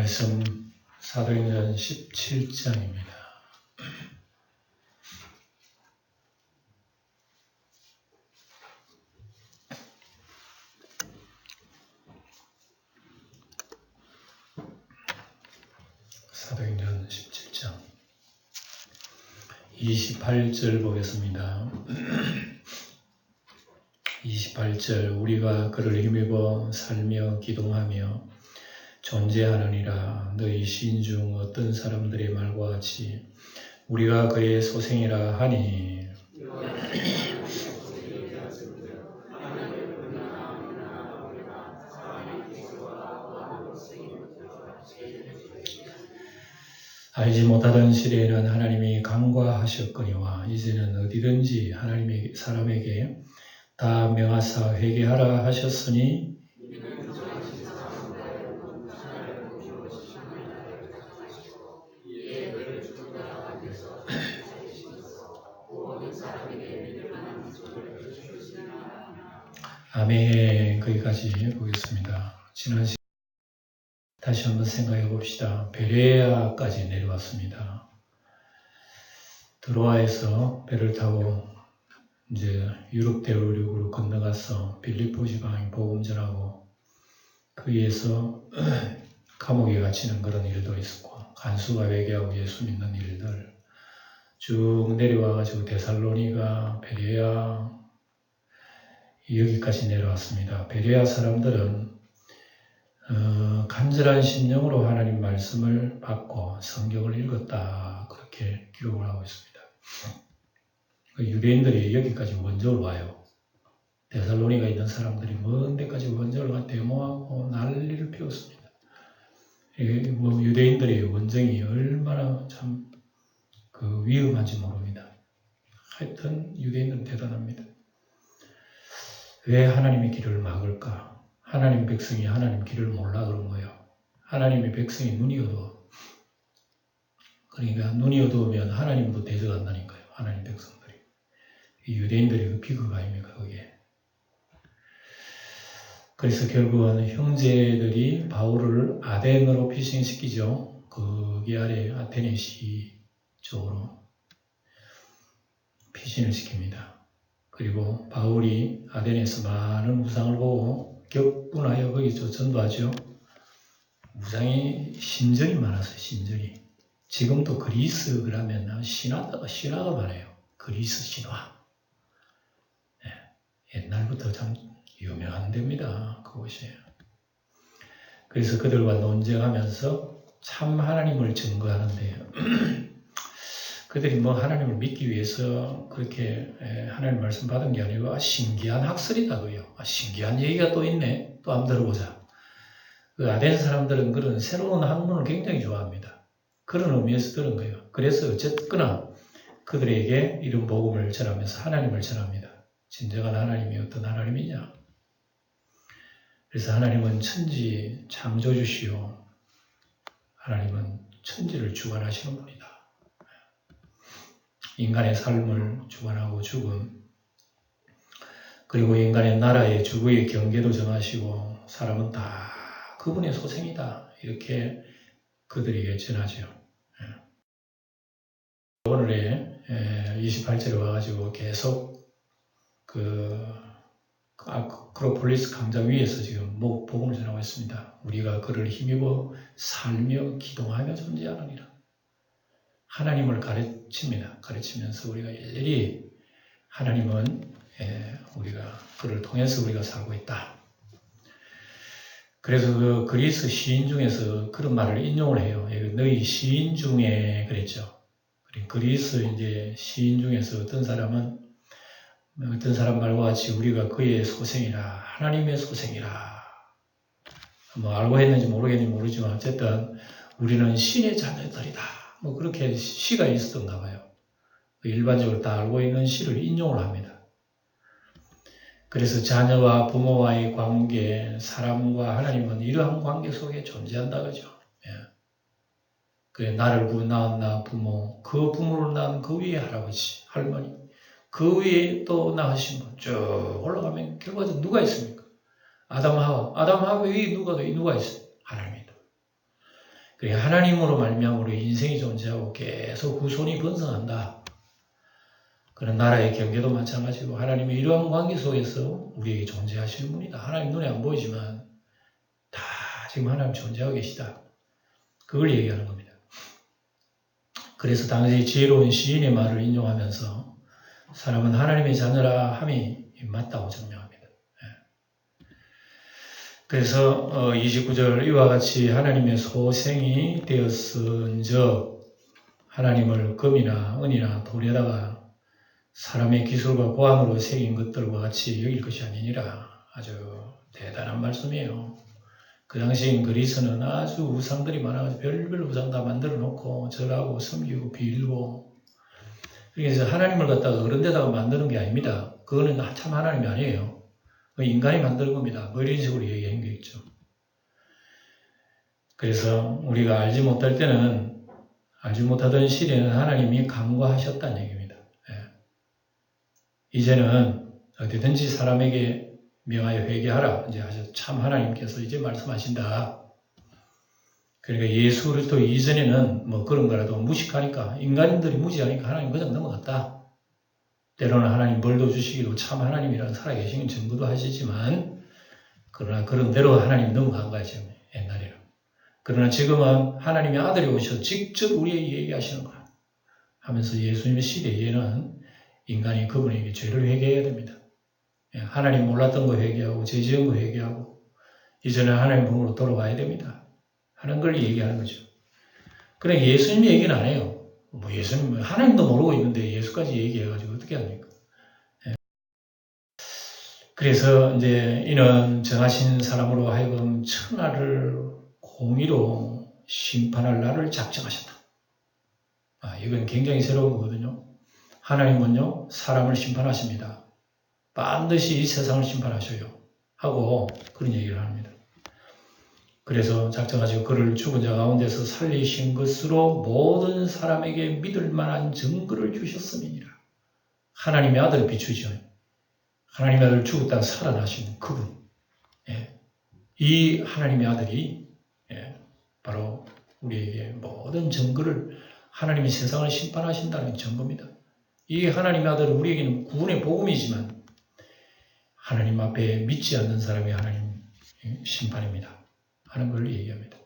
말씀 사도행전 17장입니다. 사도행전 17장 28절 보겠습니다. 28절 우리가 그를 힘입어 살며 기동하며 존재하느니라. 너희 시인 중 어떤 사람들의 말과 같이 우리가 그의 소생이라 하니 알지 못하던 시대에는 하나님이 간과하셨거니와 이제는 어디든지 하나님의 사람에게 다 명하사 회개하라 하셨으니 아멘. 거기까지 보겠습니다. 지난 시간 다시 한번 생각해 봅시다. 베레아까지 내려왔습니다. 드로아에서 배를 타고 이제 유럽 대륙으로 건너가서 빌립보 지방에 복음 전하고 거기에서 감옥에 갇히는 그런 일도 있었고 간수가 회개하고 예수 믿는 일들 쭉 내려와가지고 데살로니가 베레아 여기까지 내려왔습니다. 베레아 사람들은 간절한 심령으로 하나님 말씀을 받고 성경을 읽었다 그렇게 기록을 하고 있습니다. 유대인들이 여기까지 먼저 와요. 데살로니가 있는 사람들이 먼 데까지 먼저 올라 데모하고 난리를 피웠습니다. 유대인들의 원정이 얼마나 참 위험한지 모릅니다. 하여튼 유대인들은 대단합니다. 왜 하나님의 길을 막을까? 하나님 백성이 하나님 길을 몰라 그런 거예요. 하나님의 백성이 눈이 어두워. 그러니까 눈이 어두우면 하나님도 대적한다니까요. 하나님 백성들이. 유대인들이 그 비극 아닙니까 그게. 그래서 결국은 형제들이 바울을 아덴으로 피신시키죠. 거기 아래 아테네시 쪽으로 피신을 시킵니다. 그리고 바울이 아덴에서 많은 우상을 보고 격분하여 거기서 전도하죠. 우상이 신전이 많았어요. 신전이. 지금도 그리스 그러면 신화가 많아요. 그리스 신화. 옛날부터 참 유명한 데입니다. 그곳이. 그래서 그들과 논쟁하면서 참 하나님을 증거하는데요. 그들이 하나님을 믿기 위해서 그렇게 하나님 말씀 받은 게 아니고 신기한 학설이다 그요. 신기한 얘기가 또 있네. 또 한번 들어보자. 그 아덴 사람들은 그런 새로운 학문을 굉장히 좋아합니다. 그런 의미에서 들은 거예요. 그래서 어쨌거나 그들에게 이런 복음을 전하면서 하나님을 전합니다. 진정한 하나님이 어떤 하나님이냐? 그래서 하나님은 천지 창조주시오. 하나님은 천지를 주관하시는 분이다. 인간의 삶을 주관하고 죽음, 그리고 인간의 나라의 주거의 경계도 정하시고 사람은 다 그분의 소생이다. 이렇게 그들에게 전하죠. 오늘의 28절에 와가지고 계속 아크로폴리스 광장 위에서 지금 복음을 전하고 있습니다. 우리가 그를 힘입어 살며 기동하며 존재하느니라. 하나님을 가르칩니다. 가르치면서 우리가 일일이 하나님은 우리가 그를 통해서 우리가 살고 있다. 그래서 그 그리스 시인 중에서 그런 말을 인용을 해요. 너희 시인 중에 그랬죠. 그리스 이제 시인 중에서 어떤 사람 말과 같이 우리가 그의 소생이라 하나님의 소생이라 알고 했는지 모르겠는지 모르지만 어쨌든 우리는 신의 자녀들이다. 그렇게 시가 있었던가 봐요. 일반적으로 다 알고 있는 시를 인용을 합니다. 그래서 자녀와 부모와의 관계, 사람과 하나님은 이러한 관계 속에 존재한다 그죠. 나를 낳은 나 부모, 그 부모를 낳은 그 위에 할아버지, 할머니, 그 위에 또 낳으신 분 쭉 올라가면 결과적으로 누가 있습니까? 아담 하와 위에 누가 있어요? 하나님이다. 그러니까 하나님으로 말미암아 우리 인생이 존재하고 계속 후손이 번성한다. 그런 나라의 경계도 마찬가지고 하나님의 이러한 관계 속에서 우리에게 존재하시는 분이다. 하나님 눈에 안 보이지만 다 지금 하나님 존재하고 계시다. 그걸 얘기하는 겁니다. 그래서 당시 지혜로운 시인의 말을 인용하면서 사람은 하나님의 자녀라 함이 맞다고 증명합니다. 그래서 29절 이와 같이 하나님의 소생이 되었은즉 하나님을 금이나 은이나 돌에다가 사람의 기술과 고안으로 새긴 것들과 같이 여길 것이 아니니라. 아주 대단한 말씀이에요. 그 당시인 그리스는 아주 우상들이 많아가지고 별별 우상 다 만들어 놓고 절하고 섬기고 빌고, 그래서 하나님을 갖다가 그런 데다가 만드는 게 아닙니다. 그거는 참 하나님이 아니에요. 인간이 만드는 겁니다. 뭐 이런 식으로 얘기한 게 있죠. 그래서 우리가 알지 못할 때는, 알지 못하던 시대는 하나님이 간과하셨다는 얘기입니다. 이제는 어디든지 사람에게 명하여 회개하라. 이제 참 하나님께서 이제 말씀하신다. 그러니까 예수 그리스도 이전에는 뭐 그런 거라도 무식하니까, 인간들이 무지하니까 하나님 그냥 넘어갔다. 때로는 하나님 벌도 주시기도 참 하나님이라는 살아계신 증거도 하시지만, 그러나 그런 대로 하나님 넘어간 거야, 지금 옛날에는. 그러나 지금은 하나님의 아들이 오셔서 직접 우리에게 얘기하시는 거야. 하면서 예수님의 시대에는 인간이 그분에게 죄를 회개해야 됩니다. 하나님 몰랐던 거 회개하고 죄 지은 거 회개하고 이제는 하나님 품으로 돌아와야 됩니다. 하는 걸 얘기하는 거죠. 그래 예수님 얘기는 안 해요. 뭐 예수님 하나님도 모르고 있는데 예수까지 얘기해가지고 어떻게 합니까? 그래서 이제 이는 정하신 사람으로 하여금 천하를 공의로 심판할 날을 작정하셨다. 이건 굉장히 새로운 거거든요. 하나님은요 사람을 심판하십니다. 반드시 이 세상을 심판하셔요. 하고 그런 얘기를 합니다. 그래서 작정하시고 그를 죽은 자 가운데서 살리신 것으로 모든 사람에게 믿을 만한 증거를 주셨음이니라. 하나님의 아들을 비추죠. 하나님의 아들 죽었다가 살아나신 그분. 이 하나님의 아들이 바로 우리에게 모든 증거를, 하나님이 세상을 심판하신다는 증거입니다. 이 하나님의 아들은 우리에게는 구원의 복음이지만 하나님 앞에 믿지 않는 사람이 하나님 심판입니다. 하는 걸 얘기합니다.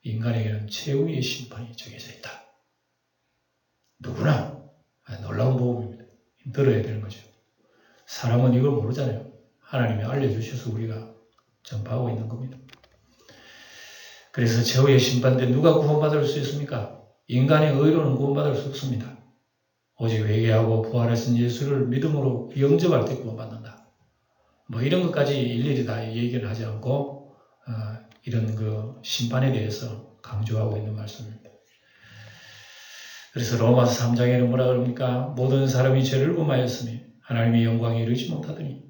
인간에게는 최후의 심판이 정해져 있다. 누구나 놀라운 복음입니다. 들어야 되는 거죠. 사람은 이걸 모르잖아요. 하나님이 알려주셔서 우리가 전파하고 있는 겁니다. 그래서 최후의 심판 때 누가 구원받을 수 있습니까? 인간의 의로는 구원받을 수 없습니다. 오직 회개하고 부활하신 예수를 믿음으로 영접할 때 구원받는다. 뭐 이런 것까지 일일이 다 얘기를 하지 않고 이런 그 심판에 대해서 강조하고 있는 말씀입니다. 그래서 로마서 3장에는 뭐라 그럽니까? 모든 사람이 죄를 범하였으니 하나님의 영광에 이르지 못하더니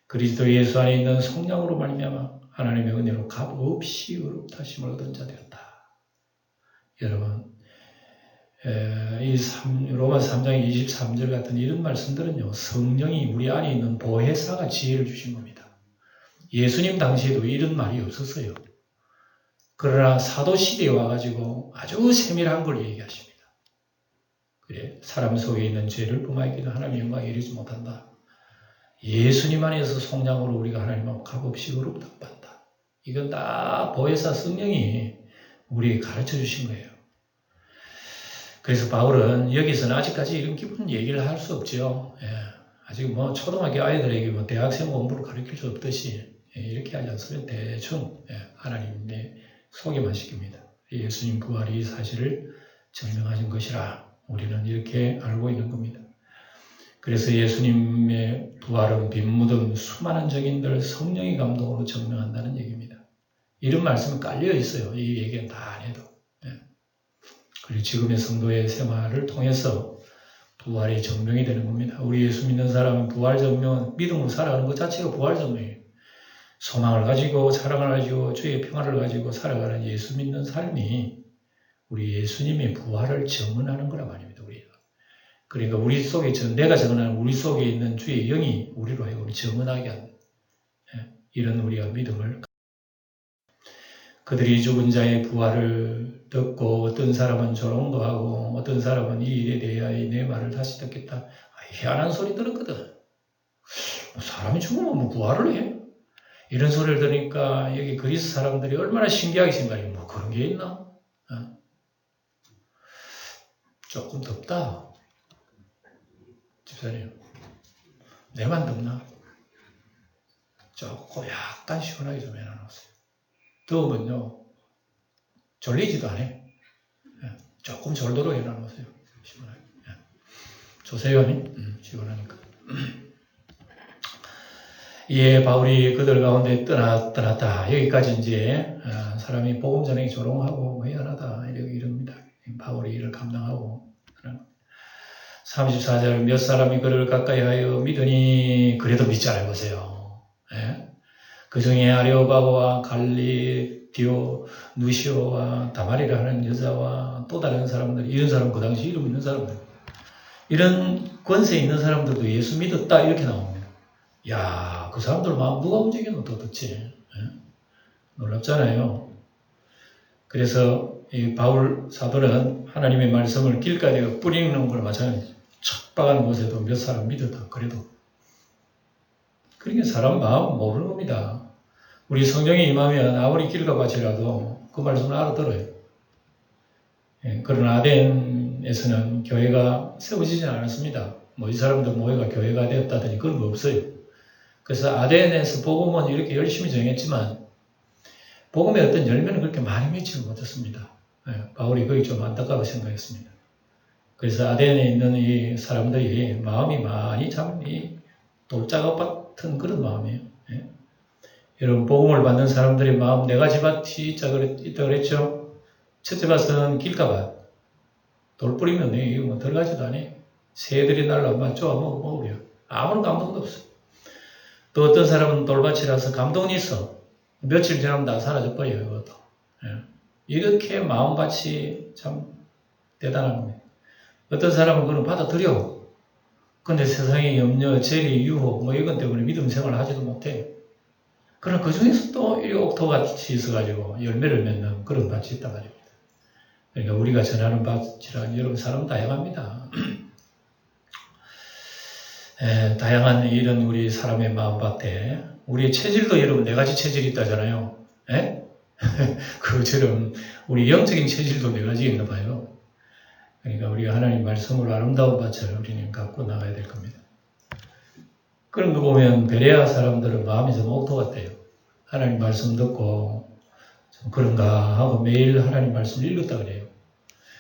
그리스도 예수 안에 있는 성령으로 말미암아 하나님의 은혜로 값없이 의롭다심을 얻은 자 되었다. 여러분, 로마서 3장 23절 같은 이런 말씀들은요, 성령이 우리 안에 있는 보혜사가 지혜를 주신 겁니다. 예수님 당시에도 이런 말이 없었어요. 그러나 사도시대에 와가지고 아주 세밀한 걸 얘기하십니다. 그래, 사람 속에 있는 죄를 범하기도 하나님의 영광에 이르지 못한다. 예수님 안에서 속량으로 우리가 하나님 앞 값없이 의롭다 받다. 이건 다 보혜사 성령이 우리에게 가르쳐 주신 거예요. 그래서 바울은 여기서는 아직까지 이런 깊은 얘기를 할 수 없죠. 아직 뭐 초등학교 아이들에게 뭐 대학생 공부를 가르칠 수 없듯이 이렇게 하지 않으면 대충 하나님의 소개만 시킵니다. 예수님 부활이 사실을 증명하신 것이라 우리는 이렇게 알고 있는 겁니다. 그래서 예수님의 부활은 빈무덤 수많은 증인들 성령의 감동으로 증명한다는 얘기입니다. 이런 말씀은 깔려 있어요. 이 얘기는 다 안 해도. 그리고 지금의 성도의 생활을 통해서 부활이 증명이 되는 겁니다. 우리 예수 믿는 사람은 부활 증명, 믿음으로 살아가는 것 자체가 부활 증명이에요. 소망을 가지고 사랑을 가지고 주의 평화를 가지고 살아가는 예수 믿는 삶이 우리 예수님의 부활을 증언하는 거란 말입니다. 우리가. 그러니까 우리 속에 내가 증언하는 우리 속에 있는 주의 영이 우리로 하여금 증언하게 하는 이런 우리가 믿음을. 그들이 죽은 자의 부활을 듣고 어떤 사람은 조롱도 하고 어떤 사람은 이 일에 대하여 내 말을 다시 듣겠다. 희한한 소리 들었거든. 사람이 죽으면 뭐 부활을 해? 이런 소리를 들으니까 여기 그리스 사람들이 얼마나 신기하게 생각해. 뭐 그런 게 있나? 어? 조금 덥다. 집사님. 내만 덥나? 조금 약간 시원하게 좀 해놔놓으세요. 더우면요. 졸리지도 않아. 조금 졸도록 해놔놓으세요. 시원하게. 조세요? 시원하니까. 이에 바울이 그들 가운데 떠났다. 여기까지 이제 사람이 복음 전하기 조롱하고 미안하다 이럽니다. 바울이 이를 감당하고 34절 몇 사람이 그를 가까이 하여 믿으니 그래도 믿잖아요. 보세요. 예? 그 중에 아레오바고와 갈리디오, 누시오와 다마리라 하는 여자와 또 다른 사람들, 이런 사람 그 당시 이름 있는 사람들, 이런 권세 있는 사람들도 예수 믿었다 이렇게 나옵니다. 야, 그 사람들 마음 누가 움직이노 도대체? 예? 놀랍잖아요. 그래서 이 바울 사도는 하나님의 말씀을 길가에 뿌리는 걸 마찬가지죠. 척박한 곳에도 몇 사람 믿었다. 그래도. 그러니까 사람 마음 모르는 겁니다. 우리 성경에 임하면 아무리 길가밭이라도 그 말씀을 알아들어요. 예, 그러나 아덴에서는 교회가 세워지지 않았습니다. 뭐 이 사람들 모여가 교회가 되었다더니 그런 거 없어요. 그래서 아덴에서 복음은 이렇게 열심히 정했지만 복음의 어떤 열매는 그렇게 많이 맺지 못했습니다. 예, 바울이 거기 좀 안타까워 생각했습니다. 그래서 아덴에 있는 이 사람들이 마음이 많이 참 이 돌짝업 같은 그런 마음이에요. 예. 여러분 복음을 받는 사람들의 마음 네 가지 밭이 있다 그랬죠. 첫째 밭은 길가밭. 돌 뿌리면 이거 뭐 들어가지도 않아. 새들이 날라오면 쪼아 먹어버려. 아무런 감동도 없어. 또 어떤 사람은 돌밭이라서 감동이 있어. 며칠 지나면 다 사라져 버려요. 이것도. 예. 이렇게 마음밭이 참 대단한 겁니다. 어떤 사람은 그걸 받아들여. 근데 세상의 염려, 재리, 유혹 뭐 이것 때문에 믿음 생활을 하지도 못해. 그러나 그 중에서 또 이 옥토같이 있어가지고 열매를 맺는 그런 밭이 있다 말입니다. 그러니까 우리가 전하는 밭이란 여러분 사람 다양합니다. 다양한 이런 우리 사람의 마음밭에 우리의 체질도 여러분 네 가지 체질이 있다잖아요. 그처럼 우리 영적인 체질도 네 가지 있나 봐요. 그러니까 우리가 하나님 말씀으로 아름다운 밭을 우리는 갖고 나가야 될 겁니다. 그런 거 보면 베레아 사람들은 마음이 좀 옥토 같아요. 하나님 말씀 듣고 좀 그런가 하고 매일 하나님 말씀을 읽었다 그래요.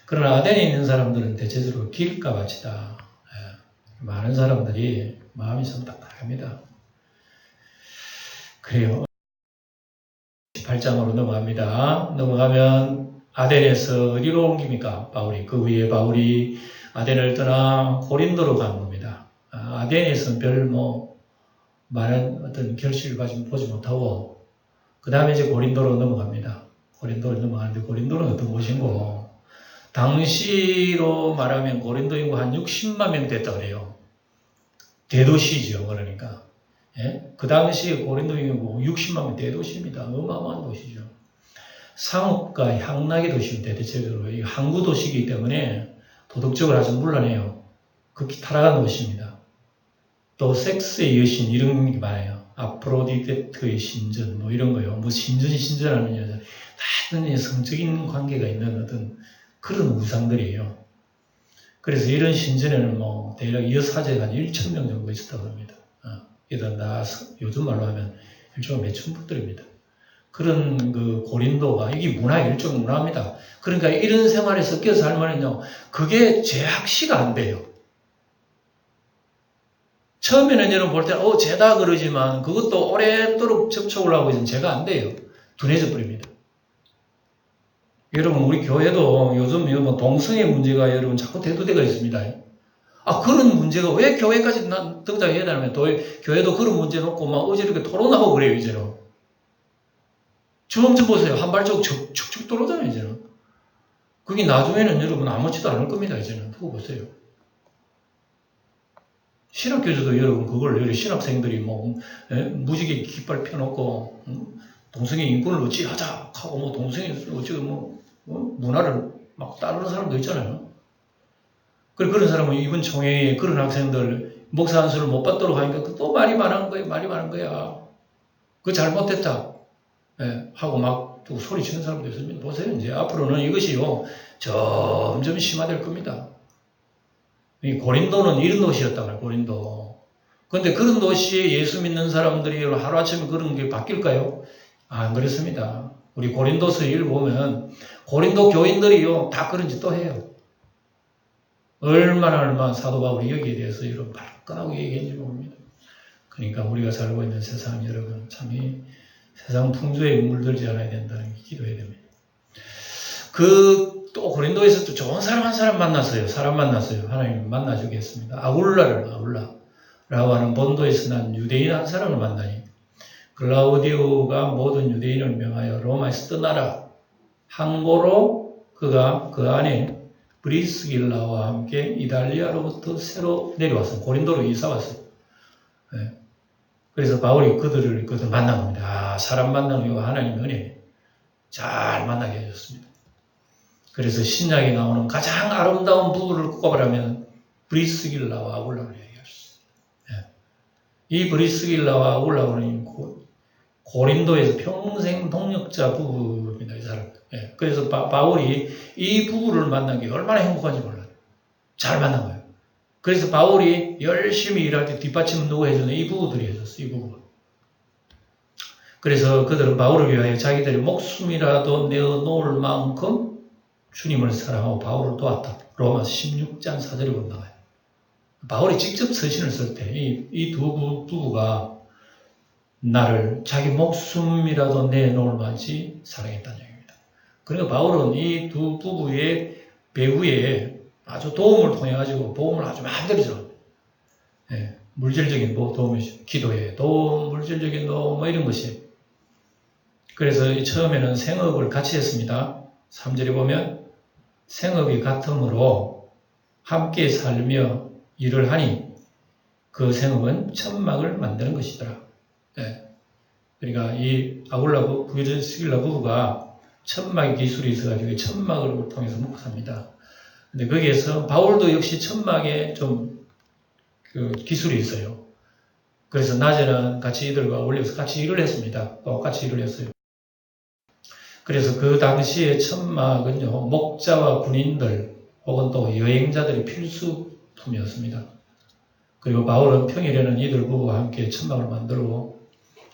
그러나 아덴에 있는 사람들은 대체적으로 길가 밭이다. 많은 사람들이 마음이 좀 딱딱합니다. 그래요. 18장으로 넘어갑니다. 넘어가면 아덴에서 어디로 옮깁니까? 바울이. 그 후에 바울이 아덴을 떠나 고린도로 간 겁니다. 아덴에서는 별 많은 어떤 결실을 보지 못하고 그 다음에 이제 고린도로 넘어갑니다. 고린도로 넘어가는데 고린도는 어떤 곳인고 당시로 말하면 고린도 인구 한 60만 명 됐다 그래요. 대도시죠. 그러니까. 예? 그 당시에 고린도 인구 60만 명 대도시입니다. 어마어마한 도시죠. 상업과 향락의 도시입니다. 대체적으로 이 항구 도시이기 때문에 도덕적으로 아주 문란해요. 극히 타락한 도시입니다. 또 섹스의 여신 이런 게 많아요. 아프로디테의 신전 뭐 이런 거요. 뭐 신전하는 여자 다 성적인 관계가 있는 어떤 그런 우상들이에요. 그래서 이런 신전에는 대략 여사제가 한 1,000명 정도 있었다고 합니다. 이런 요즘 말로 하면 일종의 매춘부들입니다. 그런 그 고린도가 이게 일종 문화입니다. 그러니까 이런 생활에 섞여서 살면은요, 그게 제학시가 안 돼요. 처음에는 여러분 볼 때는 죄다 그러지만 그것도 오랫도록 접촉을 하고 있으면 죄가 안 돼요. 둔해져 버립니다. 여러분 우리 교회도 요즘 동성애 문제가 여러분 자꾸 대두되가 있습니다. 그런 문제가 왜 교회까지 등장해야 되냐면 교회도 그런 문제 놓고 막 어지럽게 토론하고 그래요 이제는. 점점 보세요. 한 발자국 축축 떨어져요 이제는. 그게 나중에는 여러분 아무렇지도 않을 겁니다 이제는. 그거 보세요. 신학교에서도 여러분 그걸 신학생들이 무지개 깃발 펴놓고 동성애 인권을 어찌 하자 하고 뭐 동성애 어찌 문화를 막 따르는 사람도 있잖아요. 그런 사람은 이번 총회에 그런 학생들 목사 한 수를 못 받도록 하니까 또 말이 많은 거야. 그거 잘못됐다. 예, 하고 막 또 소리 치는 사람도 있습니다. 보세요. 이제 앞으로는 이것이요, 점점 심화될 겁니다. 이 고린도는 이런 도시였다고요, 고린도. 근데 그런 도시에 예수 믿는 사람들이 하루아침에 그런 게 바뀔까요? 안 그렇습니다. 우리 고린도서 1 보면 고린도 교인들이요, 다 그런 짓 또 해요. 얼마나 사도 바울이 여기에 대해서 이런 발끈하고 얘기했는지 봅니다. 그러니까 우리가 살고 있는 세상 여러분, 참 이 세상 풍조에 물들지 않아야 된다는 게 기도해야 됩니다. 또 고린도에서 또 좋은 사람 한 사람 만났어요. 하나님 만나주겠습니다. 아굴라라고 하는 본도에서 난 유대인 한 사람을 만나니 글라우디오가 모든 유대인을 명하여 로마에서 떠나라. 항고로 그가 그 안에 브리스길라와 함께 이달리아로부터 새로 내려왔어요. 고린도로 이사 왔어요. 네. 그래서 바울이 그들 만난 겁니다. 사람 만나는 거 하나님의 은혜 잘 만나게 해줬습니다. 그래서 신약에 나오는 가장 아름다운 부부를 꼽으라면 브리스길라와 아굴라를 얘기할 수 있어요. 네. 이 브리스길라와 아굴라는 고린도에서 평생 동역자 부부입니다. 이 사람. 네. 그래서 바울이 이 부부를 만난 게 얼마나 행복한지 몰라요. 잘 만난 거예요. 그래서 바울이 열심히 일할 때 뒷받침은 누가 해주는 이 부부들이 해줬어요. 이 부부가. 그래서 그들은 바울을 위하여 자기들의 목숨이라도 내어놓을 만큼 주님을 사랑하고 바울을 도왔다. 로마서 16장 4절에 보면 나와요. 바울이 직접 서신을 쓸 때 이 두 부부가 나를 자기 목숨이라도 내놓을 만치 사랑했다는 얘기입니다. 그러니까 바울은 이 두 부부의 배후에 아주 도움을 통해 가지고 보험을 아주 마음대로 줘. 예, 물질적인 도움이죠. 기도에 도움, 물질적인 도움 이런 것이. 그래서 처음에는 생업을 같이 했습니다. 3절에 보면 생업이 같으므로 함께 살며 일을 하니 그 생업은 천막을 만드는 것이더라. 예. 그러니까 이 아굴라 브리스길라 부부가 천막의 기술이 있어가지고 천막을 통해서 먹고 삽니다. 근데 거기에서 바울도 역시 천막에 좀 기술이 있어요. 그래서 낮에는 같이 이들과 어울려서 같이 일을 했습니다. 똑같이 일을 했어요. 그래서 그 당시에 천막은요, 목자와 군인들 혹은 또 여행자들의 필수품이었습니다. 그리고 바울은 평일에는 이들 부부와 함께 천막을 만들고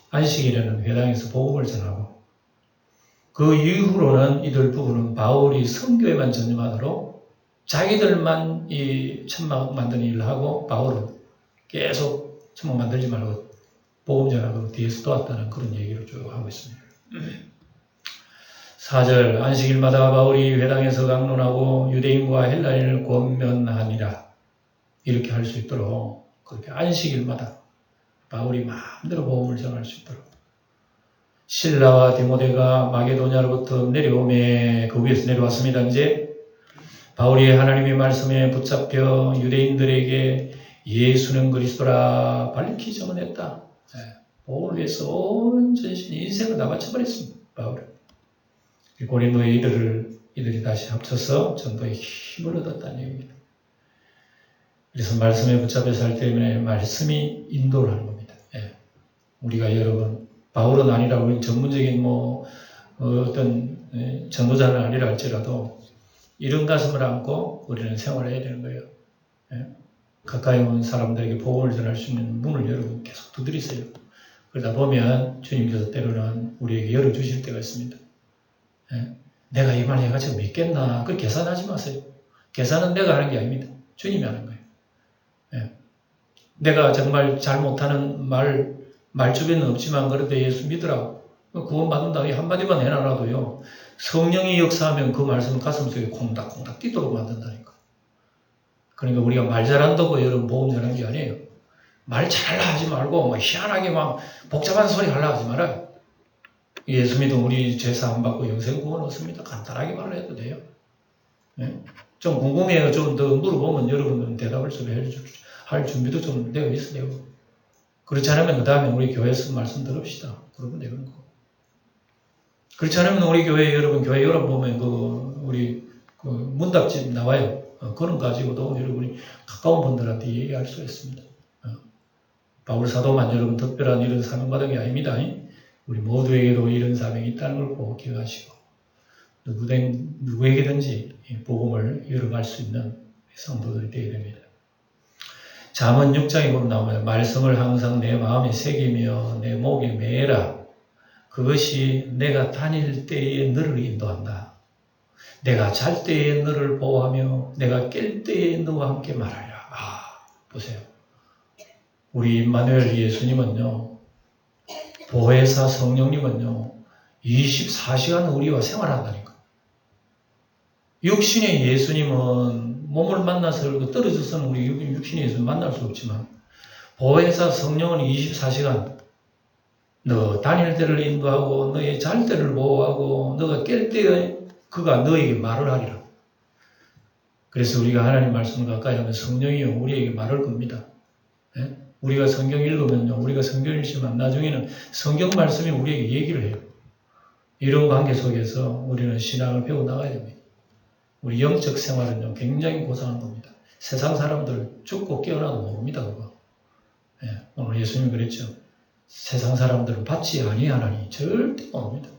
안식일에는 회당에서 복음을 전하고 그 이후로는 이들 부부는 바울이 선교에만 전념하도록 자기들만 이 천막 만드는 일을 하고 바울은 계속 천막 만들지 말고 복음 전하고 뒤에서 도왔다는 그런 얘기를 쭉 하고 있습니다. 4절 안식일마다 바울이 회당에서 강론하고 유대인과 헬라인을 권면하니라. 이렇게 할 수 있도록 그렇게 안식일마다 바울이 마음대로 복음을 전할 수 있도록 실라와 디모데가 마게도냐로부터 내려오매 그 위에서 내려왔습니다. 이제 바울이 하나님의 말씀에 붙잡혀 유대인들에게 예수는 그리스도라 밝히 전언했다. 복음을 위해서 온 전신 인생을 다 바쳐버렸습니다. 바울은. 고린도의 이들이 다시 합쳐서 전도에 힘을 얻었다는 얘기입니다. 그래서 말씀에 붙잡혀 살 때문에 말씀이 인도를 하는 겁니다. 우리가 여러분 바울은 아니라 우리 전문적인 어떤 전도자는 아니라 할지라도 이런 가슴을 안고 우리는 생활을 해야 되는 거예요. 가까이 온 사람들에게 복음을 전할 수 있는 문을 여러분 계속 두드리세요. 그러다 보면 주님께서 때로는 우리에게 열어주실 때가 있습니다. 내가 이 말 해가지고 믿겠나? 그걸 계산하지 마세요. 계산은 내가 하는 게 아닙니다. 주님이 하는 거예요. 내가 정말 잘 못하는 말주변은 없지만 그래도 예수 믿으라고 구원받는다 이 한마디만 해놔라도요. 성령이 역사하면 그 말씀은 가슴속에 콩닥콩닥 뛰도록 만든다니까. 그러니까 우리가 말 잘한다고 여러분 복음 전하는 게 아니에요. 말 잘하려 하지 말고 희한하게 막 복잡한 소리 하려 하지 말아요. 예수 믿으면 우리 죄사 안 받고 영생 구원 얻습니다. 간단하게 말을 해도 돼요. 좀 궁금해요. 좀 더 물어보면 여러분들은 대답을 좀 할 준비도 좀 되어 있어야 되고. 그렇지 않으면 그 다음에 우리 교회에서 말씀 들읍시다. 그러면 되는 거. 그렇지 않으면 우리 교회 여러분 보면 우리 문답집 나와요. 그런 가지고도 여러분이 가까운 분들한테 얘기할 수 있습니다. 바울 사도만 여러분 특별한 이런 사명 받은 게 아닙니다. 우리 모두에게도 이런 사명이 있다는 걸 꼭 기억하시고 누구에게든지 복음을 열어갈 수 있는 성도들이 되어야 됩니다. 잠언 6장에 보면 나옵니다. 말씀을 항상 내 마음에 새기며 내 목에 매라. 그것이 내가 다닐 때에 너를 인도한다. 내가 잘 때에 너를 보호하며 내가 깰 때에 너와 함께 말하리라. 보세요. 우리 임마누엘 예수님은요. 보혜사 성령님은요. 24시간 우리와 생활한다니까. 육신의 예수님은 몸을 만나서 떨어져서는 우리 육신의 예수님 만날 수 없지만 보혜사 성령은 24시간 너 다닐 때를 인도하고 너의 잘 때를 보호하고 너가 깰 때에 그가 너에게 말을 하리라. 그래서 우리가 하나님 말씀을 가까이 하면 성령이요 우리에게 말을 겁니다. 예? 우리가 성경 읽으면요 우리가 성경 읽지만 나중에는 성경 말씀이 우리에게 얘기를 해요. 이런 관계 속에서 우리는 신앙을 배워나가야 됩니다. 우리 영적 생활은요 굉장히 고상한 겁니다. 세상 사람들 죽고 깨어나도 모릅니다. 그거. 예, 오늘 예수님 그랬죠. 세상 사람들은 받지 아니하나니 절대 모릅니다.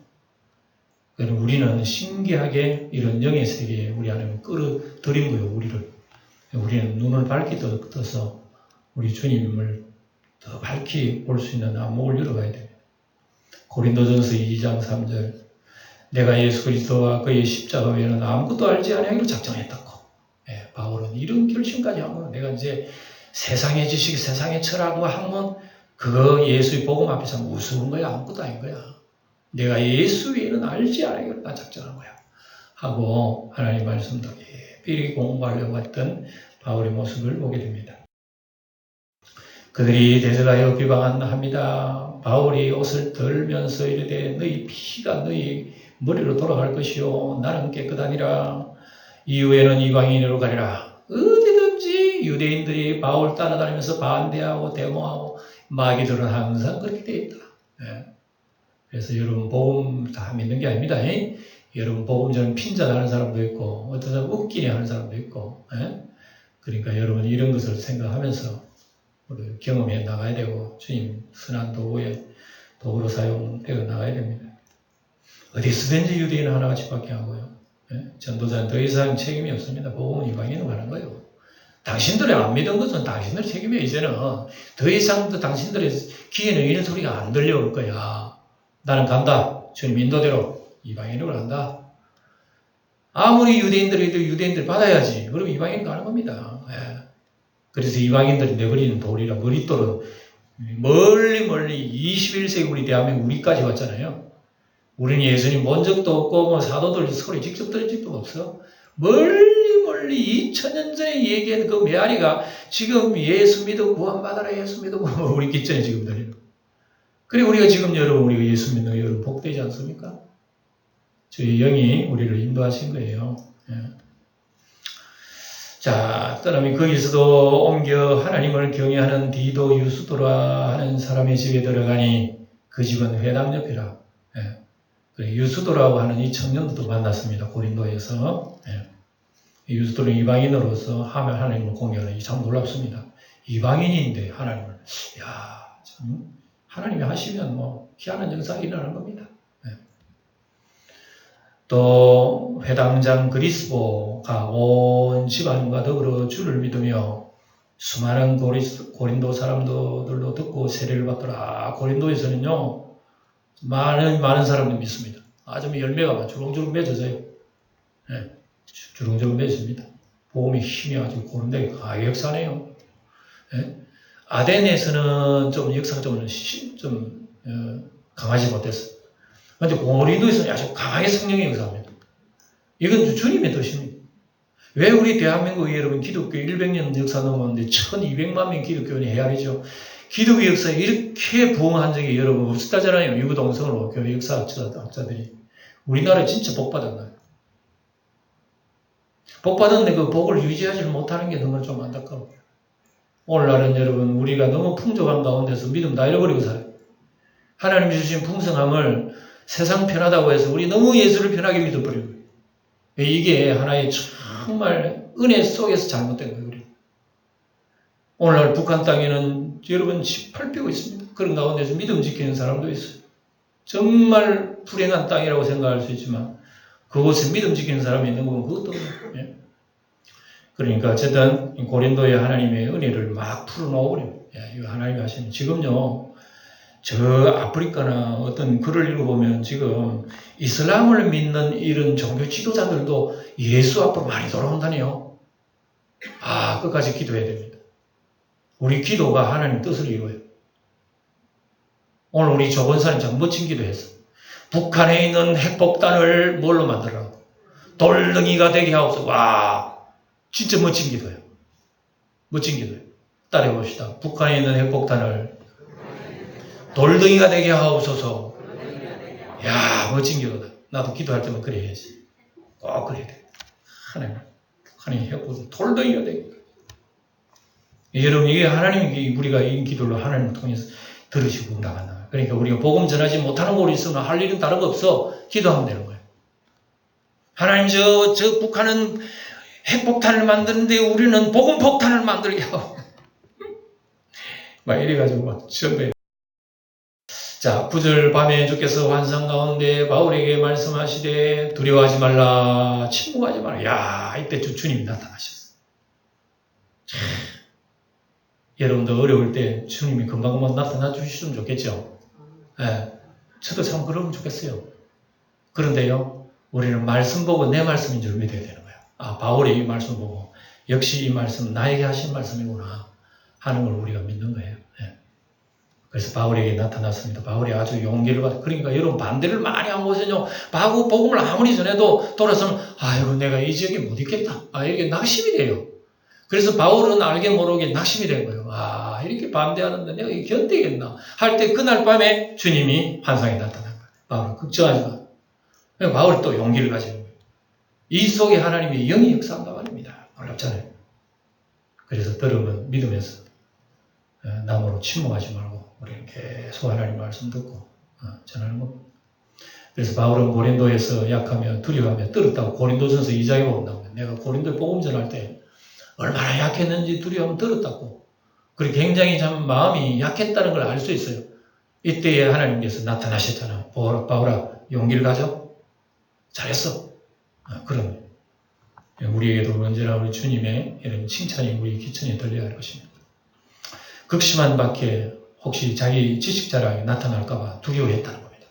그래서 우리는 신기하게 이런 영의 세계에 우리 안에 끌어들인 거예요. 우리는 눈을 밝게 떠서 우리 주님을 더 밝게 볼 수 있는 안목을 열어가야 됩니다. 고린도전서 2장 3절 내가 예수 그리스도와 그의 십자가 외에는 아무것도 알지 아니하기로 작정했다고. 예, 바울은 이런 결심까지 한 거예요. 내가 이제 세상의 지식, 세상의 철학과 학문 그거 예수의 복음 앞에서 우스운 거야. 아무것도 아닌 거야. 내가 예수 외에는 알지 않아요. 나 작정한 거야. 하고 하나님 말씀도 예삐리 공부하려고 했던 바울의 모습을 보게 됩니다. 그들이 대적하여 비방합니다. 바울이 옷을 덜면서 이르되 너희 피가 너희 머리로 돌아갈 것이요 나는 깨끗하니라. 이후에는 이방인으로 가리라. 어디든지 유대인들이 바울 따라다니면서 반대하고 데모하고 마귀들은 항상 그렇게 되어 있다. 예. 그래서 여러분 복음 다 믿는 게 아닙니다. 여러분 복음 저는 핀잔하는 사람도 있고 어떤 사람 웃기네 하는 사람도 있고 그러니까 여러분 이런 것을 생각하면서 우리 경험해 나가야 되고 주님 선한 도구로 사용되어 나가야 됩니다. 어디서든지 유대인 하나같이밖에 하고요. 전도자는 더 이상 책임이 없습니다. 복음은 이방인으로 가는 거예요. 당신들이 안 믿은 것은 당신들 책임이에요. 이제는 더 이상 당신들의 귀에는 이런 소리가 안 들려올 거야. 나는 간다. 주님 인도대로 이방인으로 간다. 아무리 유대인들이도 유대인들 받아야지. 그럼 이방인 가는 겁니다. 그래서 이방인들이 내버리는 돌이라 머릿돌은 멀리 21세기 우리 대한민국 우리까지 왔잖아요. 우리는 예수님 본 적도 없고 뭐 사도들 소리 직접 들은 적도 없어. 멀리 2000년 전에 얘기한 그 메아리가 지금 예수 믿어 구원받아라 예수 믿어 우리 기전에 지금 들리는. 그리고 우리가 지금 우리가 예수 믿는 여러분 복되지 않습니까? 저희 영이 우리를 인도하신 거예요. 자, 떠나면 거기서도 옮겨 하나님을 경외하는 디도 유스도라 하는 사람의 집에 들어가니 그 집은 회당 옆이라. 유스도라고 하는 이 청년도 만났습니다. 고린도에서. 유스도는 이방인으로서 하나님을 공개하는 참 놀랍습니다. 이방인인데 하나님을 참 하나님이 하시면 뭐 희한한 역사가 일어나는 겁니다. 또 회당장 그리스보가 온 집안과 더불어 주를 믿으며 수많은 고린도 사람들도 듣고 세례를 받더라. 고린도에서는요 많은 사람들이 믿습니다. 아주 열매가 주렁주렁 맺어져요. 주렁주렁 맺습니다. 복음의 힘이 아주 고린도에 강하게 역사네요. 아덴에서는 좀 역사가 좀 강하지 못했어요. 그런데 고린도에서는 아주 강하게 성령의 역사입니다. 이건 주님의 뜻입니다. 왜 우리 대한민국 여러분 기독교 100년 역사 넘었는데 1200만 명 기독교인이 헤아리죠. 기독교 역사에 이렇게 부흥한 적이 여러분 없었다잖아요. 유구동성으로 교회 역사학자들이. 우리나라에 진짜 복받았나요? 복받았는데 그 복을 유지하지 못하는 게 너무 좀 안타까워요. 오늘날은 여러분 우리가 너무 풍족한 가운데서 믿음 다 잃어버리고 살아요. 하나님 주신 풍성함을 세상 편하다고 해서 우리 너무 예수를 편하게 믿어버려요. 이게 하나의 정말 은혜 속에서 잘못된 거예요. 우리. 오늘날 북한 땅에는 여러분 18뼈가 있습니다. 그런 가운데서 믿음 지키는 사람도 있어요. 정말 불행한 땅이라고 생각할 수 있지만 그곳에 믿음 지키는 사람이 있는 건 그것도 없어요. 그러니까 어쨌든 고린도에 하나님의 은혜를 막 풀어놓으려고 이거 하나님이 하시는 지금요 저 아프리카나 어떤 글을 읽어보면 지금 이슬람을 믿는 이런 종교 지도자들도 예수 앞으로 많이 돌아온다네요. 끝까지 기도해야 됩니다. 우리 기도가 하나님 뜻을 이루어요. 오늘 우리 조건사님 참 멋진 기도했어. 북한에 있는 핵폭탄을 뭘로 만들어? 돌덩이가 되게 하옵소서. 와, 진짜 멋진 기도예요. 멋진 기도예요. 따라해봅시다. 북한에 있는 핵폭탄을 돌덩이가 되게 하옵소서. 야, 멋진 기도다. 나도 기도할 때만 그래야지. 꼭 그래야 돼. 하나님 핵폭탄 돌덩이가 되게. 여러분, 이게 하나님이 우리가 이 기도를 하나님을 통해서 들으시고 나간다. 그러니까 우리가 복음 전하지 못하는 곳이 있으면 할 일은 다른 거 없어. 기도하면 되는 거예요. 하나님, 저 북한은 핵폭탄을 만드는데 우리는 복음 폭탄을 만들게 하고. 막 이래가지고 막 전배. 자, 9절 밤에 주께서 환상 가운데 바울에게 말씀하시되 두려워하지 말라, 침묵하지 말라. 야, 이때 주님이 나타나셨어요. 여러분도 어려울 때 주님이 금방 나타나 주시면 좋겠죠. 저도 참 그러면 좋겠어요. 그런데요, 우리는 말씀 보고 내 말씀인 줄 믿어야 되는 거예요. 바울이 이 말씀 보고 역시 이 말씀은 나에게 하신 말씀이구나 하는 걸 우리가 믿는 거예요. 그래서 바울에게 나타났습니다. 바울이 아주 용기를 받아. 그러니까 여러분 반대를 많이 한 곳은요, 복음을 아무리 전해도 돌아서는 여러분 내가 이 지역에 못 있겠다. 이게 낙심이 돼요. 그래서 바울은 알게 모르게 낙심이 된 거예요. 이렇게 반대하는데 내가 견디겠나 할 때 그날 밤에 주님이 환상에 나타난 거예요. 바울 걱정하지 마. 바울이 또 용기를 가지는 거예요. 이 속에 하나님의 영이 역사한단 말입니다. 놀랍잖아요. 그래서 들으면 믿으면서 남으로 침묵하지 말고 우리는 계속 하나님 말씀 듣고 전하는 겁니다. 그래서 바울은 고린도에서 약하며 두려워하며 떨었다고 고린도전서 2장에 보면 내가 고린도에 복음 전할 때 얼마나 약했는지 두려워하면 떨었다고. 그리고 굉장히 참 마음이 약했다는 걸 알 수 있어요. 이때에 하나님께서 나타나셨잖아. 바울아, 용기를 가져. 잘했어. 그럼 우리에게도 언제나 우리 주님의 이런 칭찬이 우리 귀천에 들려야 할 것입니다. 극심한 박해, 혹시 자기 지식 자랑이 나타날까봐 두려워했다는 겁니다.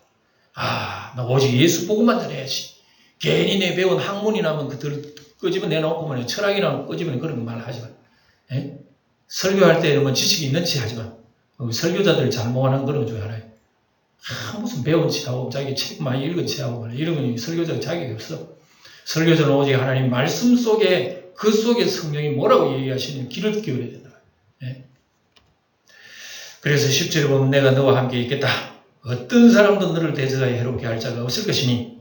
나 오직 예수 복음만 전해야지. 괜히 내 배운 학문이나면 그들 끄집어내놓고 철학이나 끄집어내 그런 말 하지 마. 설교할 때는 지식이 있는 체 하지 마. 설교자들 잘못하는 그런 거 중에 하나예요. 무슨 배운 체하고 자기 책 많이 읽은 체하고 이러면 설교자가 자격이 없어. 설교자는 오직 하나님 말씀 속에 그 속에 성령이 뭐라고 얘기하시는 귀를 기울여야 된다. 그래서 10절에 보면 내가 너와 함께 있겠다. 어떤 사람도 너를 대적하여 해롭게 할 자가 없을 것이니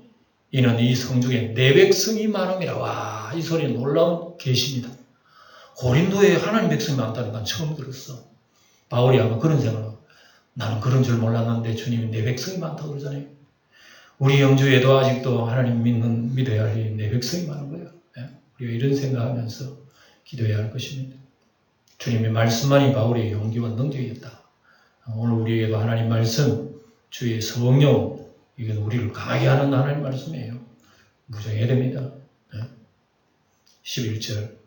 이는 이 성중에 내 백성이 많음이라. 와, 이 소리는 놀라운 계시입니다. 고린도에 하나님 백성이 많다는 건 처음 들었어. 바울이 아마 그런 생각을 나는 그런 줄 몰랐는데 주님이 내 백성이 많다고 그러잖아요. 우리 영주에도 아직도 하나님 믿어야 할 내 백성이 많은 거예요. 우리가 이런 생각하면서 기도해야 할 것입니다. 주님의 말씀만이 바울의 용기와 능력이었다. 오늘 우리에게도 하나님 말씀, 주의 성령, 이건 우리를 강하게 하는 하나님 말씀이에요. 무장해야 됩니다. 11절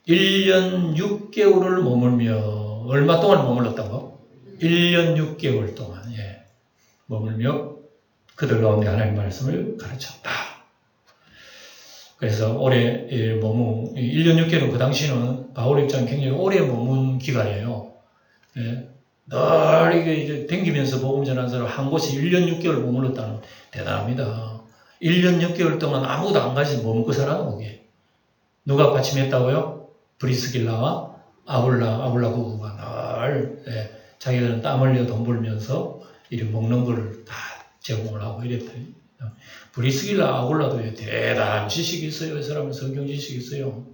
1년 6개월을 머물며 얼마 동안 머물렀다고? 1년 6개월 동안 머물며 그들 가운데 하나님 말씀을 가르쳤다. 그래서 오래 1년 6개월은 그 당시는 바울 입장 굉장히 오래 머문 기간이에요. 늘 이게 댕기면서 복음 전하는 사람 한 곳에 1년 6개월 머물렀다는 대단합니다. 1년 6개월 동안 아무도 안 가지 머물고 살아는 거기에. 누가 받침했다고요? 브리스길라와 아굴라 부부가 늘 자기들은 땀 흘려 돈 벌면서 이렇게 먹는 걸 다 제공을 하고 이랬더니 브리스길라 아굴라도 대단한 지식이 있어요. 이 사람은 성경 지식이 있어요.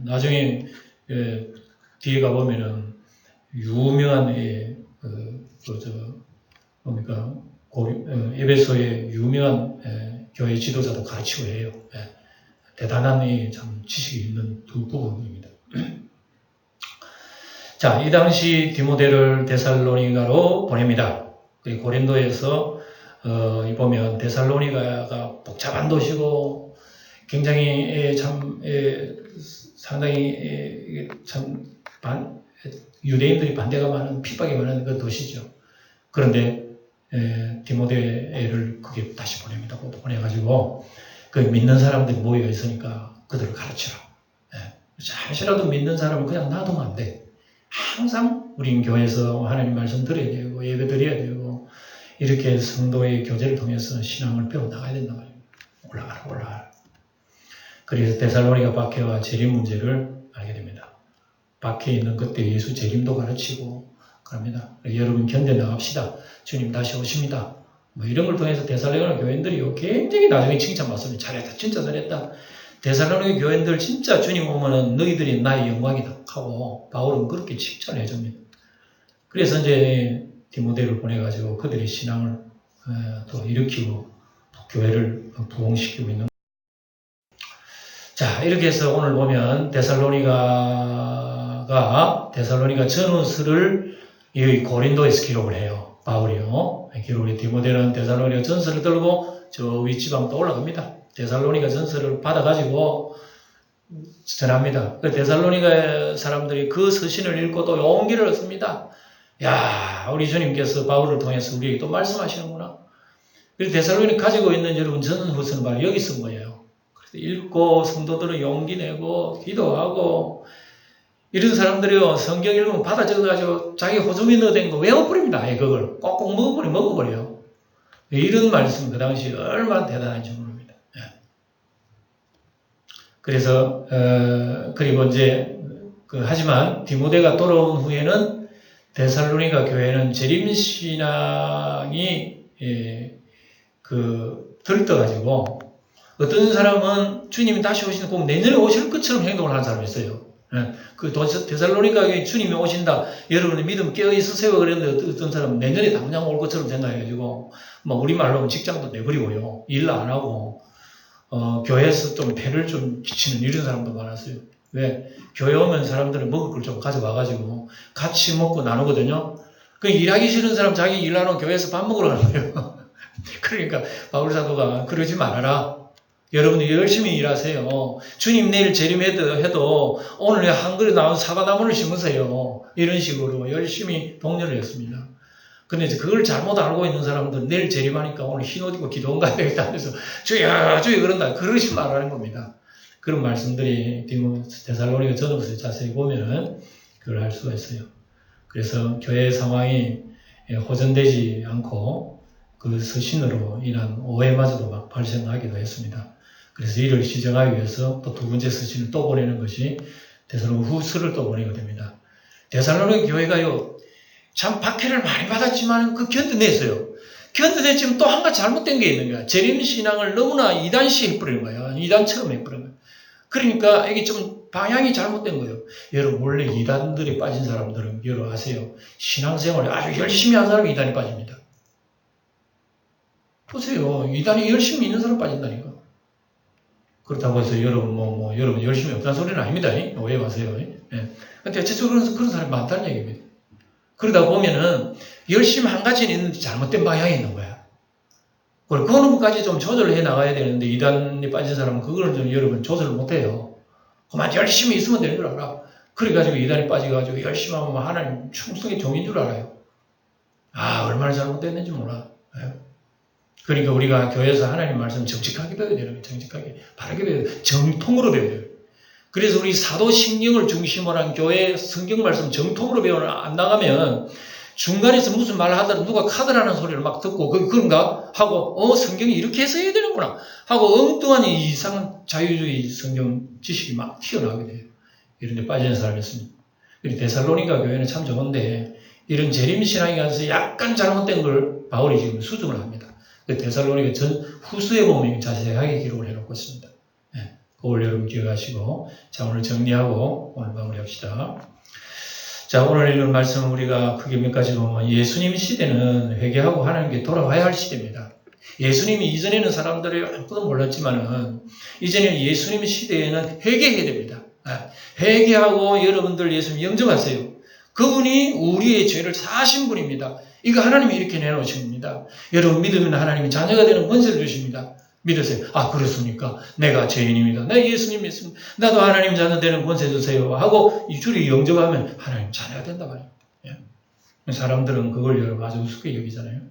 나중에 뒤에 가보면은 유명한 뭡니까 에베소의 유명한 교회 지도자도 가르치고 해요. 대단한 참 지식이 있는 두 부분입니다. 자, 이 당시 디모데를 데살로니가로 보냅니다. 고린도에서 보면 데살로니가가 복잡한 도시고 굉장히 상당히 유대인들이 반대가 많은 핍박이 많은 그 도시죠. 그런데 디모데를 거기에 다시 보냅니다. 보내가지고 그 믿는 사람들이 모여 있으니까 그들을 가르치라. 잠시라도 믿는 사람을 그냥 놔두면 안 돼. 항상 우린 교회에서 하나님 말씀 들어야 되고 예배 드려야 되고 이렇게 성도의 교제를 통해서 신앙을 배워나가야 된단 말입니다. 올라가라. 그래서 데살로니가 박해와 재림 문제를 알게 됩니다. 박해에 있는 그때 예수 재림도 가르치고 그럽니다. 여러분 견뎌나갑시다. 주님 다시 오십니다. 이런 걸 통해서 데살로니가 교인들이 굉장히 나중에 칭찬받습니다. 잘했다. 진짜 잘했다. 데살로니가 교인들 진짜 주님 오면은 너희들이 나의 영광이다 하고 바울은 그렇게 칭찬해 줍니다. 그래서 이제 디모데를 보내가지고 그들의 신앙을 또 일으키고 또 교회를 부흥시키고 있는. 자, 이렇게 해서 오늘 보면 데살로니가 전후서를 이 고린도에서 기록을 해요. 바울이요. 기록을 디모데는 데살로니가 전서를 들고 저 윗지방도 올라갑니다. 데살로니가 전서를 받아가지고 전합니다. 그 데살로니가 사람들이 그 서신을 읽고 또 용기를 얻습니다. 야, 우리 주님께서 바울을 통해서 우리에게 또 말씀하시는구나. 그래서 데살로니가 가지고 있는 여러분 전후서는 바로 여기 쓴 거예요. 그래서 읽고 성도들은 용기 내고 기도하고 이런 사람들이요 성경 읽으면 받아 적어가지고 자기 호주머니 넣어댄 거 외워버립니다. 아예 그걸 꼭꼭 먹어버려요. 이런 말씀 그 당시 얼마나 대단한지 모릅니다. 그래서 그리고 이제 하지만 디모데가 돌아온 후에는 데살로니가 교회는 재림 신앙이 들떠가지고 어떤 사람은 주님이 다시 오시는 꼭 내년에 오실 것처럼 행동을 하는 사람이 있어요. 그 데살로니가 주님이 오신다. 여러분의 믿음 깨어 있으세요. 그랬는데 어떤 사람은 내년에 당장 올 것처럼 생각해가지고 우리말로 직장도 내버리고요. 일 안 하고 교회에서 좀 폐를 좀 끼치는 이런 사람도 많았어요. 왜? 교회 오면 사람들은 먹을 걸 좀 가져와가지고 같이 먹고 나누거든요. 그 일하기 싫은 사람 자기 일하러 교회에서 밥 먹으러 가는 거예요. 그러니까 바울 사도가 그러지 말아라. 여러분이 열심히 일하세요. 주님 내일 재림해도 오늘 한 그릇 나온 사과나무를 심으세요. 이런 식으로 열심히 독려를 했습니다. 근데 이제 그걸 잘못 알고 있는 사람들은 내일 재림하니까 오늘 흰 옷 입고 기도원 가야 되겠다 하면서 주여 그런다. 그러지 말라는 겁니다. 그런 말씀들이 데살로니가 전후서에 자세히 보면은 그걸 알 수가 있어요. 그래서 교회 상황이 호전되지 않고 그 서신으로 인한 오해마저도 막 발생하기도 했습니다. 그래서 이를 시정하기 위해서 또 두 번째 서신을 또 보내는 것이 데살로니가 후서를 또 보내게 됩니다. 데살로니가 교회가요, 참 박해를 많이 받았지만 견뎌냈어요. 견뎌냈지만 또 한 가지 잘못된 게 있는 거야. 재림신앙을 너무나 이단시 해버리는 거야. 이단처럼 해버리는 거야. 그러니까 이게 좀 방향이 잘못된 거예요. 여러분 원래 이단들이 빠진 사람들은 여러분 아세요. 신앙생활을 아주 열심히 한 사람이 이단에 빠집니다. 보세요. 이단이 열심히 있는 사람 빠진다니까. 그렇다고 해서 여러분 여러분 열심히 없다는 소리는 아닙니다. 오해 마세요. 근데 대체적으로 그런 사람이 많다는 얘기입니다. 그러다 보면은 열심히 한 가지는 있는데 잘못된 방향이 있는 거야. 그런 것까지 좀 조절을 해 나가야 되는데 이단에 빠진 사람은 그걸 좀 여러분 조절을 못 해요. 그만 열심히 있으면 되는 줄 알아. 그래가지고 이단에 빠져가지고 열심히 하면 하나님 충성의 종인 줄 알아요. 얼마나 잘못됐는지 몰라. 그러니까 우리가 교회에서 하나님 말씀 정직하게 배워야 되는 거예요. 정직하게. 바르게 배워야 돼요. 정통으로 배워야 돼요. 그래서 우리 사도신경을 중심으로 한 교회 성경 말씀 정통으로 배워 안 나가면 중간에서 무슨 말을 하더라도 누가 카드라는 소리를 막 듣고 그런가 하고 성경이 이렇게 해서 해야 되는구나 하고 엉뚱한 이상한 자유주의 성경 지식이 막 튀어나오게 돼요. 이런 데 빠지는 사람이 있습니다. 데살로니가 교회는 참 좋은데 이런 재림신앙에 관해서 약간 잘못된 걸 바울이 지금 수정을 합니다. 데살로니가 후서에 보면 자세하게 기록을 해놓고 있습니다. 그걸 여러분 기억하시고 자 오늘 정리하고 오늘 마무리합시다. 자, 오늘 읽은 말씀 우리가 크게 몇 가지로 보면 예수님 시대는 회개하고 하나님께 돌아와야 할 시대입니다. 예수님이 이전에는 사람들이 아무것도 몰랐지만은 이제는 예수님 시대에는 회개해야 됩니다. 회개하고 여러분들 예수님 영접하세요. 그분이 우리의 죄를 사하신 분입니다. 이거 하나님이 이렇게 내놓으신 겁니다. 여러분 믿으면 하나님이 자녀가 되는 권세를 주십니다. 믿으세요. 아, 그렇습니까? 내가 죄인입니다. 나 예수님 믿습니다. 나도 하나님 자녀 되는 권세 주세요. 하고 이 줄이 영접하면 하나님 자녀가 된단 말이에요. 예. 사람들은 그걸 여러분 아주 우습게 여기잖아요.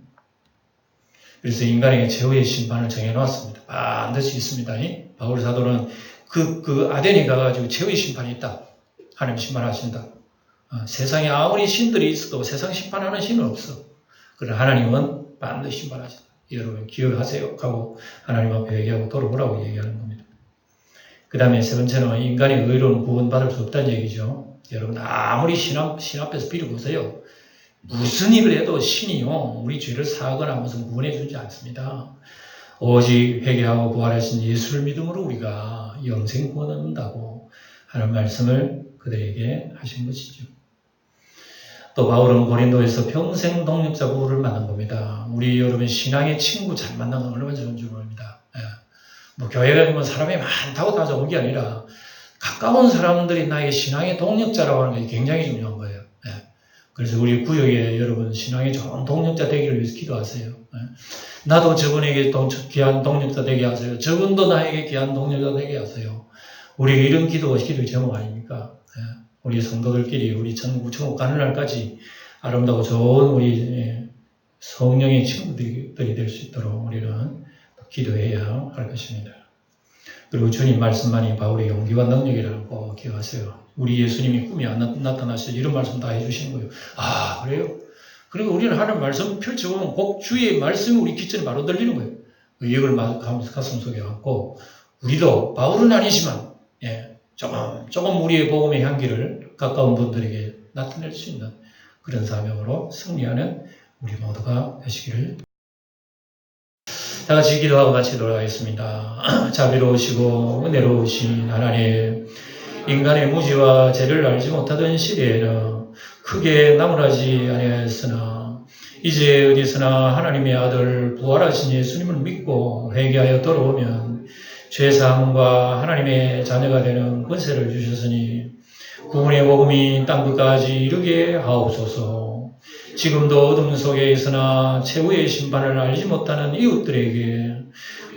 그래서 인간에게 최후의 심판을 정해놓았습니다. 반드시 있습니다. 바울 사도는 그 아덴에 가가지고 최후의 심판이 있다. 하나님 심판하신다. 세상에 아무리 신들이 있어도 세상 심판하는 신은 없어. 그러나 하나님은 반드시 심판하신다. 여러분 기억하세요 하고 하나님 앞에 얘기하고 돌아오라고 얘기하는 겁니다. 그 다음에 세 번째는 인간의 의로는 구원받을 수 없다는 얘기죠. 여러분 아무리 신 앞에서 빌어보세요. 무슨 일을 해도 신이요 우리 죄를 사하거나 무슨 구원해 주지 않습니다. 오직 회개하고 부활하신 예수를 믿음으로 우리가 영생 구원을 얻는다고 하는 말씀을 그들에게 하신 것이죠. 또 바울은 고린도에서 평생 동역자 부부를 만난 겁니다. 우리 여러분 신앙의 친구 잘 만난 건 얼마나 좋은 줄 모릅니다. 뭐 교회가 보면 사람이 많다고 다 좋은 게 아니라 가까운 사람들이 나의 신앙의 동역자라고 하는 게 굉장히 중요한 거예요. 그래서 우리 구역에 여러분 신앙의 좋은 동역자 되기를 위해서 기도하세요. 나도 저분에게 귀한 동역자 되게 하세요. 저분도 나에게 귀한 동역자 되게 하세요. 우리 이런 기도가 기도의 제목 아닙니까? 우리 성도들끼리 우리 천국 가는 날까지 아름다고 좋은 우리 성령의 친구들이 될 수 있도록 우리는 기도해야 할 것입니다. 그리고 주님 말씀만이 바울의 용기와 능력이라는 거 기억하세요. 우리 예수님이 꿈이 안 나타나셔서 이런 말씀 다 해주시는 거예요. 아, 그래요? 그리고 우리는 하는 말씀 펼쳐보면 꼭 주의 말씀이 우리 귀전에 바로 들리는 거예요. 이걸 가슴 속에 갖고 우리도 바울은 아니지만 조금 우리의 복음의 향기를 가까운 분들에게 나타낼 수 있는 그런 사명으로 승리하는 우리 모두가 되시기를. 다 같이 기도하고 같이 돌아가겠습니다. 자비로우시고 은혜로우신 하나님, 인간의 무지와 죄를 알지 못하던 시대에는 크게 나무라지 아니하였으나 이제 어디서나 하나님의 아들 부활하신 예수님을 믿고 회개하여 돌아오면 죄사함과 하나님의 자녀가 되는 권세를 주셨으니 구원의 복음이 땅끝까지 이르게 하옵소서. 지금도 어둠 속에 있으나 최후의 심판을 알지 못하는 이웃들에게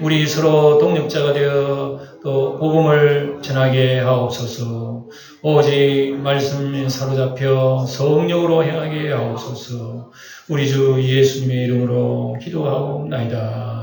우리 서로 동력자가 되어 또 복음을 전하게 하옵소서. 오직 말씀에 사로잡혀 성령으로 행하게 하옵소서. 우리 주 예수님의 이름으로 기도하옵나이다.